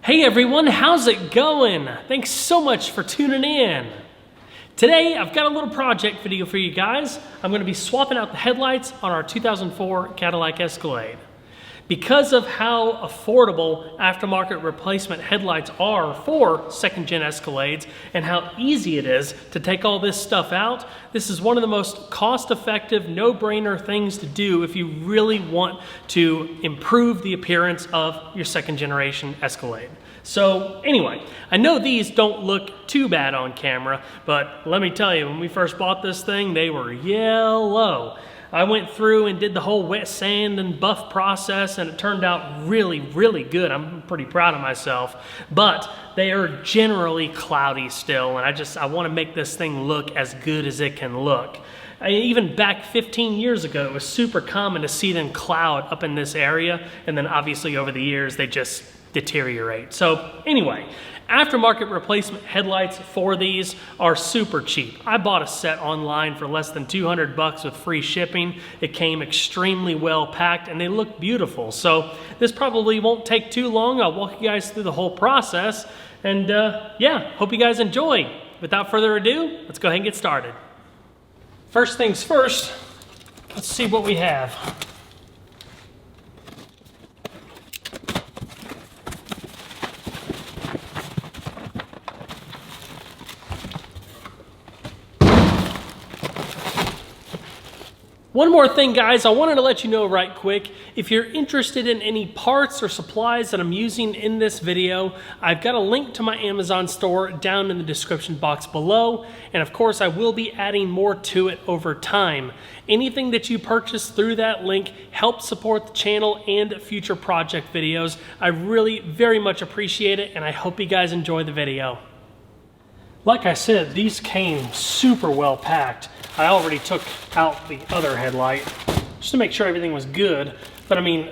Hey everyone, how's it going? Thanks so much for tuning in. Today, I've got a little project video for you guys. I'm going to be swapping out the headlights on our 2004 Cadillac Escalade. Because of how affordable aftermarket replacement headlights are for second-gen Escalades and how easy it is to take all this stuff out, this is one of the most cost-effective, no-brainer things to do if you really want to improve the appearance of your second-generation Escalade. So anyway, I know these don't look too bad on camera, but let me tell you, when we first bought this thing, they were yellow. I went through and did the whole wet sand and buff process, and it turned out really, really good. I'm pretty proud of myself, but they are generally cloudy still, and I want to make this thing look as good as it can look. Even back 15 years ago, it was super common to see them cloud up in this area, and then obviously over the years, they just deteriorate. So anyway, aftermarket replacement headlights for these are super cheap. I bought a set online for less than 200 bucks with free shipping. It came extremely well packed and they look beautiful. So this probably won't take too long. I'll walk you guys through the whole process, and yeah, hope you guys enjoy. Without further ado, let's go ahead and get started. First things first, let's see what we have. One more thing, guys, I wanted to let you know right quick, if you're interested in any parts or supplies that I'm using in this video, I've got a link to my Amazon store down in the description box below, and of course I will be adding more to it over time. Anything that you purchase through that link helps support the channel and future project videos. I really very much appreciate it, and I hope you guys enjoy the video. Like I said, these came super well packed. I already took out the other headlight just to make sure everything was good. But I mean,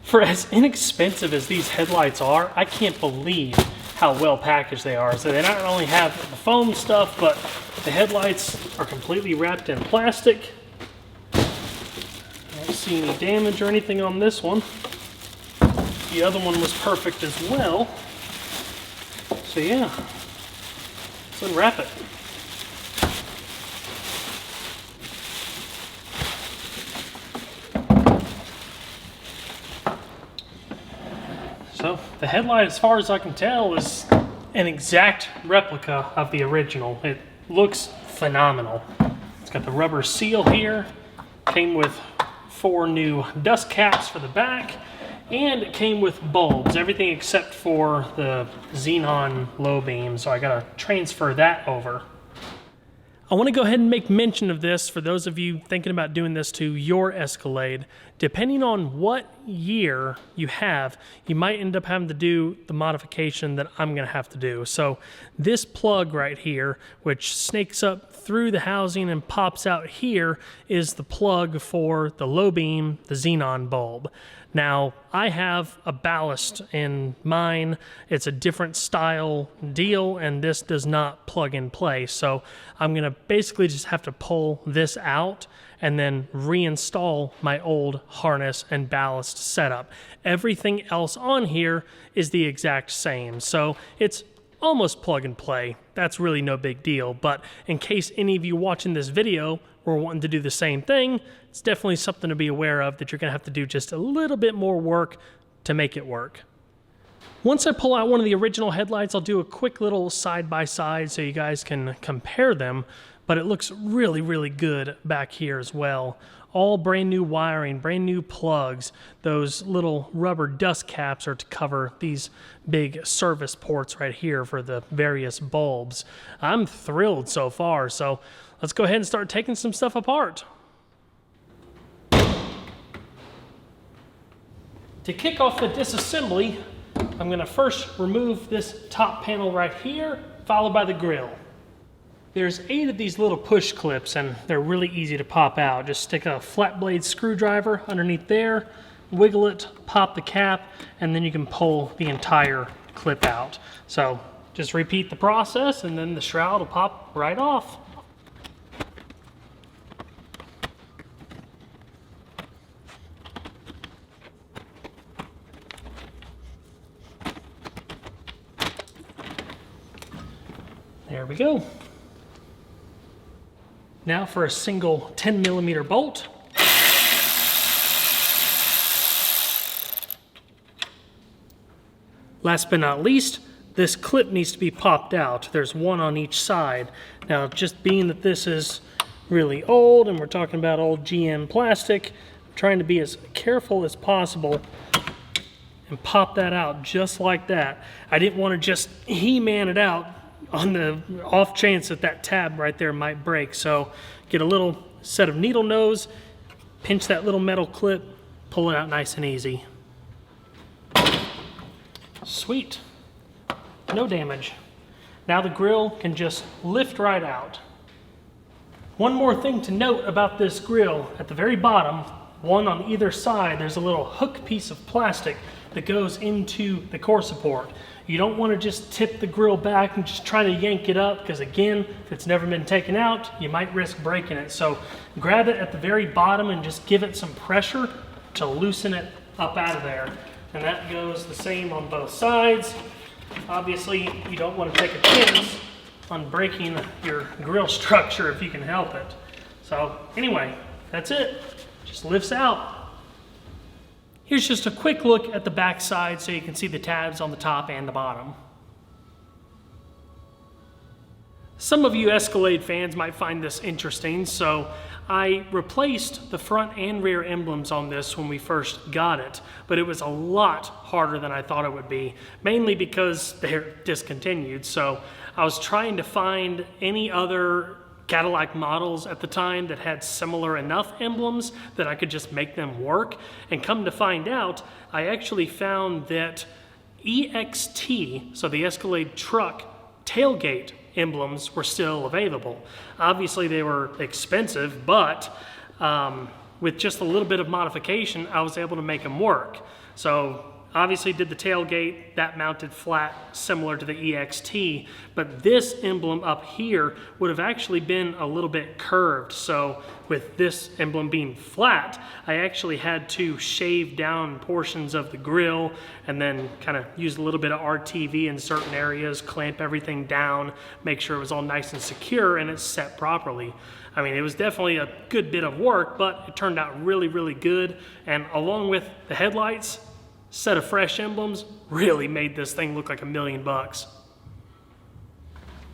for as inexpensive as these headlights are, I can't believe how well packaged they are. So they not only have the foam stuff, but the headlights are completely wrapped in plastic. I don't see any damage or anything on this one. The other one was perfect as well. So yeah, let's unwrap it. So the headlight, as far as I can tell, is an exact replica of the original. It looks phenomenal. It's got the rubber seal here, came with 4 new dust caps for the back, and it came with bulbs, everything except for the xenon low beam, so I gotta transfer that over. I want to go ahead and make mention of this for those of you thinking about doing this to your Escalade. Depending on what year you have, you might end up having to do the modification that I'm going to have to do. So this plug right here, which snakes up through the housing and pops out here, is the plug for the low beam, the xenon bulb. Now, I have a Ballast in mine. It's a different style deal, and this does not plug and play. So I'm going to basically just have to pull this out and then reinstall my old harness and ballast setup. Everything else on here is the exact same. So it's almost plug and play. That's really no big deal. But in case any of you watching this video were wanting to do the same thing, it's definitely something to be aware of, that you're going to have to do just a little bit more work to make it work. Once I pull out one of the original headlights, I'll do a quick little side-by-side so you guys can compare them, but it looks really, really good back here as well. All brand new wiring, brand new plugs. Those little rubber dust caps are to cover these big service ports right here for the various bulbs. I'm thrilled so far, so let's go ahead and start taking some stuff apart. To kick off the disassembly, I'm going to first remove this top panel right here, followed by the grill. There's 8 of these little push clips, and they're really easy to pop out. Just stick a flat blade screwdriver underneath there, wiggle it, pop the cap, and then you can pull the entire clip out. So just repeat the process, and then the shroud will pop right off. There we go. Now for a single 10mm bolt. Last but not least, this clip needs to be popped out. There's one on each side. Now, just being that this is really old and we're talking about old GM plastic, I'm trying to be as careful as possible and pop that out just like that. I didn't want to just He-Man it out on the off chance that that tab right there might break. So get a little set of needle nose, pinch that little metal clip, pull it out nice and easy. Sweet. No damage. Now the grill can just lift right out. One more thing to note about this grill, at the very bottom, one on either side, there's a little hook piece of plastic that goes into the core support. You don't want to just tip the grill back and just try to yank it up, because again, if it's never been taken out, you might risk breaking it. So grab it at the very bottom and just give it some pressure to loosen it up out of there. And that goes the same on both sides. Obviously, you don't want to take a chance on breaking your grill structure if you can help it. So anyway, that's it. Just lifts out. Here's just a quick look at the back side so you can see the tabs on the top and the bottom. Some of you Escalade fans might find this interesting, so I replaced the front and rear emblems on this when we first got it, but it was a lot harder than I thought it would be, mainly because they're discontinued. So I was trying to find any other Cadillac models at the time that had similar enough emblems that I could just make them work, and come to find out, I actually found that EXT, so the Escalade truck tailgate emblems, were still available. Obviously they were expensive, but with just a little bit of modification, I was able to make them work. So obviously did the tailgate, that mounted flat, similar to the EXT, but this emblem up here would have actually been a little bit curved. So with this emblem being flat, I actually had to shave down portions of the grill and then kind of use a little bit of RTV in certain areas, clamp everything down, make sure it was all nice and secure and it's set properly. I mean, it was definitely a good bit of work, but it turned out really, really good. And along with the headlights, set of fresh emblems really made this thing look like $1,000,000.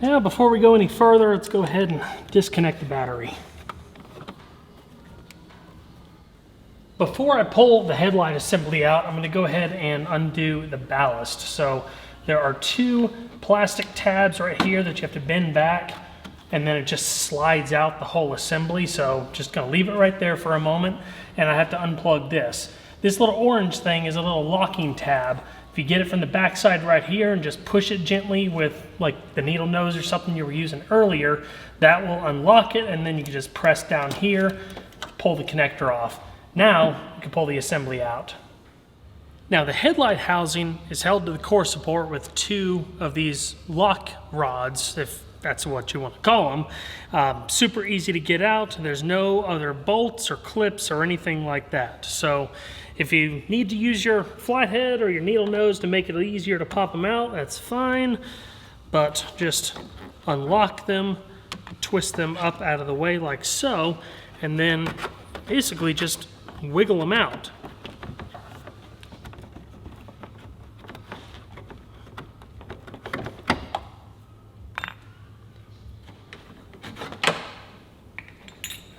Now, before we go any further, let's go ahead and disconnect the battery. Before I pull the headlight assembly out, I'm going to go ahead and undo the ballast. So there are two plastic tabs right here that you have to bend back, and then it just slides out the whole assembly. So just going to leave it right there for a moment, and I have to unplug this. This little orange thing is a little locking tab. If you get it from the back side right here and just push it gently with like the needle nose or something you were using earlier, that will unlock it, and then you can just press down here, pull the connector off. Now you can pull the assembly out. Now the headlight housing is held to the core support with two of these lock rods, if that's what you want to call them. Super easy to get out. There's no other bolts or clips or anything like that. So if you need to use your flathead or your needle nose to make it easier to pop them out, that's fine. But just unlock them, twist them up out of the way like so, and then basically just wiggle them out.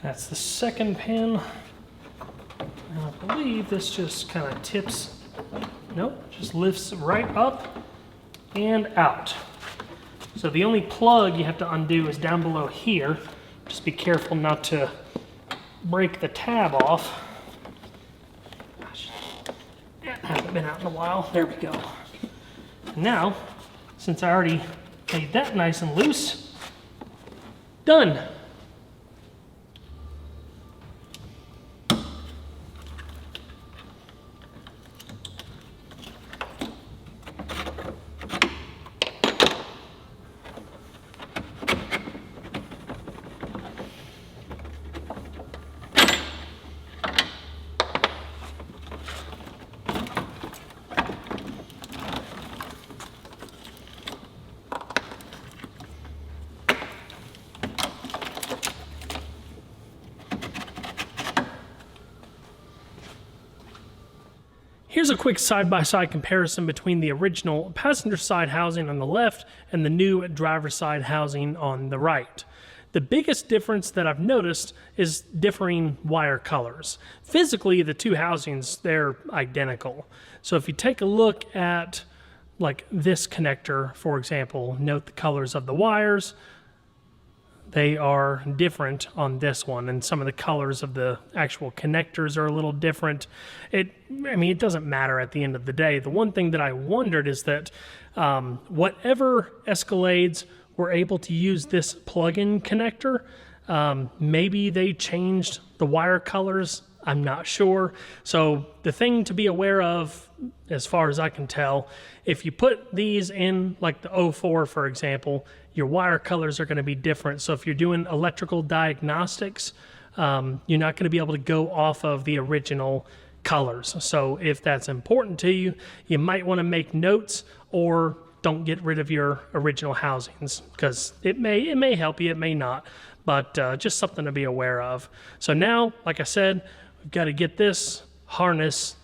That's the second pin. And I believe this just kind of tips, nope, just lifts right up and out. So the only plug you have to undo is down below here. Just be careful not to break the tab off. Gosh, I haven't been out in a while. There we go. Now, since I already made that nice and loose, done. Here's a quick side-by-side comparison between the original passenger side housing on the left and the new driver's side housing on the right. The biggest difference that I've noticed is differing wire colors. Physically, the two housings, they're identical. So if you take a look at like this connector, for example, note the colors of the wires. They are different on this one, and some of the colors of the actual connectors are a little different. I mean, it doesn't matter at the end of the day. The one thing that I wondered is that whatever Escalades were able to use this plug-in connector, maybe they changed the wire colors. I'm not sure. So the thing to be aware of, as far as I can tell, if you put these in like the 04, for example, your wire colors are going to be different. So if you're doing electrical diagnostics, you're not going to be able to go off of the original colors. So if that's important to you, you might want to make notes, or don't get rid of your original housings, because it may help you, it may not, but just something to be aware of. So now, like I said, we've got to get this harness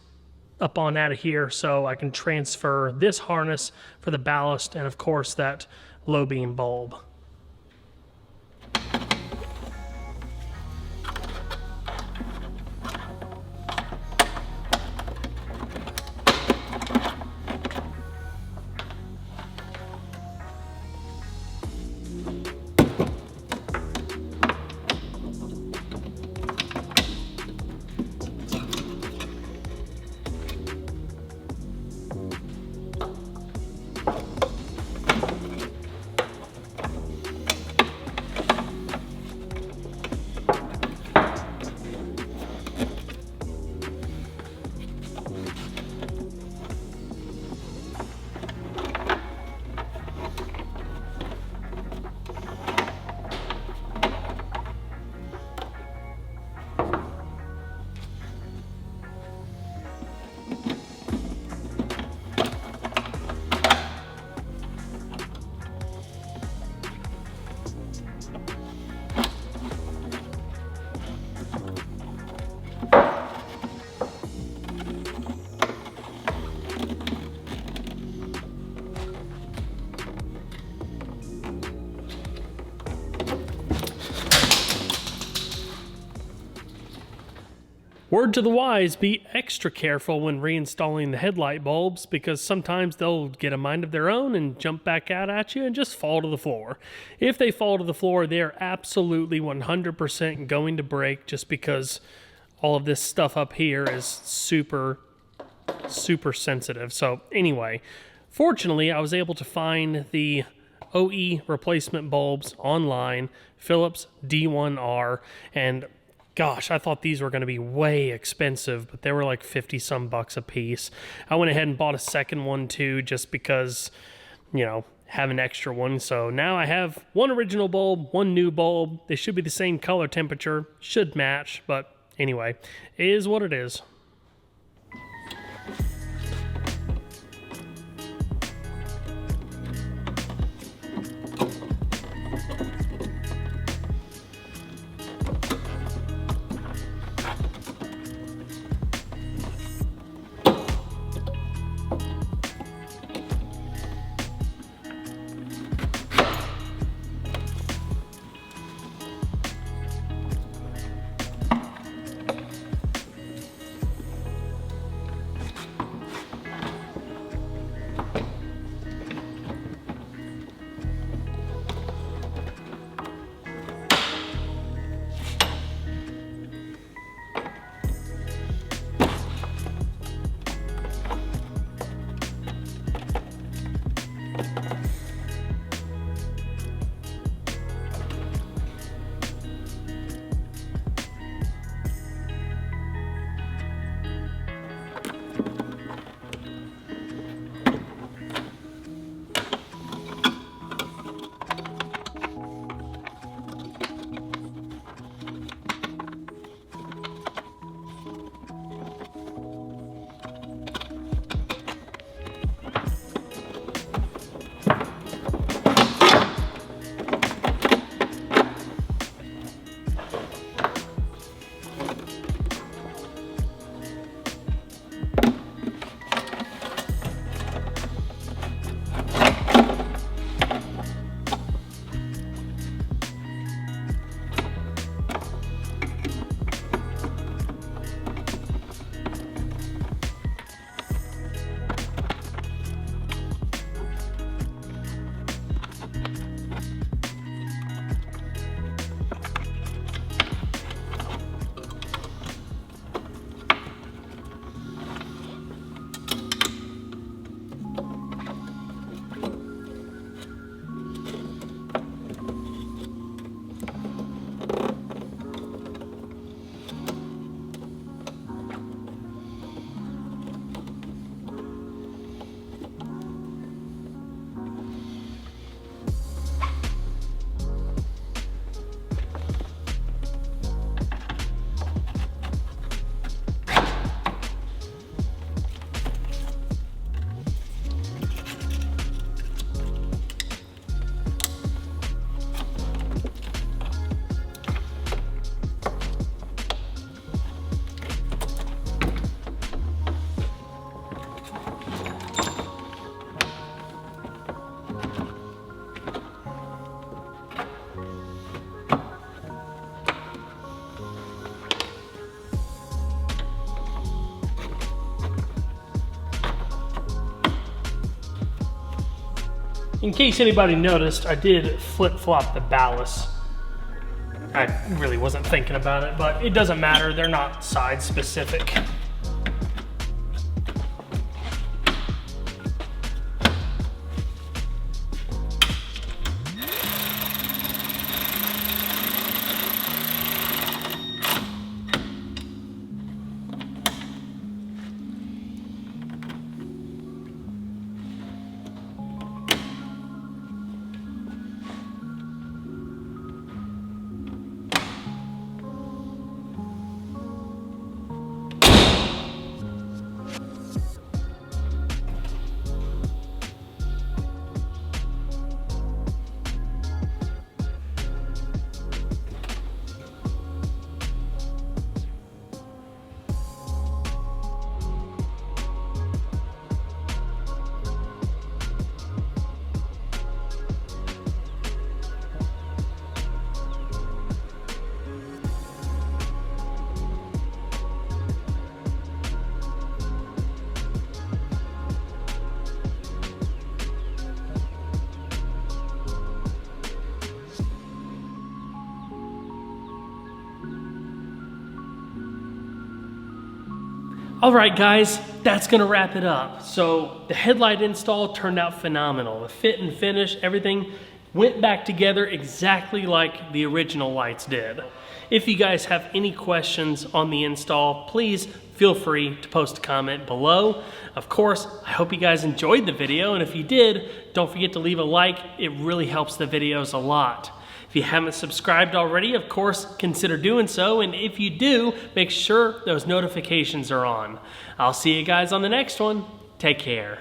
up on out of here so I can transfer this harness for the ballast and of course that low beam bulb. Word to the wise, be extra careful when reinstalling the headlight bulbs, because sometimes they'll get a mind of their own and jump back out at you and just fall to the floor. If they fall to the floor, they're absolutely 100% going to break, just because all of this stuff up here is super sensitive. So anyway, fortunately, I was able to find the OE replacement bulbs online, Philips D1R, and gosh, I thought these were going to be way expensive, but they were like 50 some bucks a piece. I went ahead and bought a second one too, just because, you know, have an extra one. So now I have one original bulb, one new bulb. They should be the same color temperature, should match, but anyway, it is what it is. In case anybody noticed, I did flip-flop the ballast. I really wasn't thinking about it, but it doesn't matter. They're not side specific. All right, guys, that's gonna wrap it up. So the headlight install turned out phenomenal. The fit and finish, everything went back together exactly like the original lights did. If you guys have any questions on the install, please feel free to post a comment below. Of course, I hope you guys enjoyed the video, and if you did, don't forget to leave a like. It really helps the videos a lot. If you haven't subscribed already, of course, consider doing so. And if you do, make sure those notifications are on. I'll see you guys on the next one. Take care.